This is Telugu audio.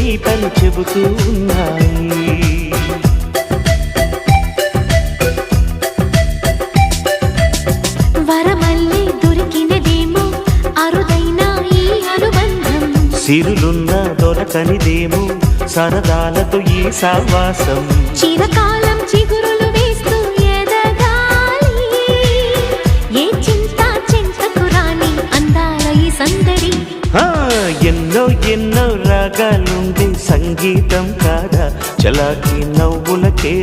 గీతలు చెబుతూ ఉన్నాయి. వరమల్లి దొరికినదేమో అరుదైన ఈ అనుబంధం, సిరులున్న దొరకనిదేమో సరదాలతో ఈ సావాసం. చిరకాలం చిగురులు వేస్తూ ఎదగాలి, ఏ చింత చింతకు రాని అందాల ఈ సందడి. ఎన్నో ఎన్నో రాగాలుండే సంగీతం కాదా చలాకి నవ్వులకే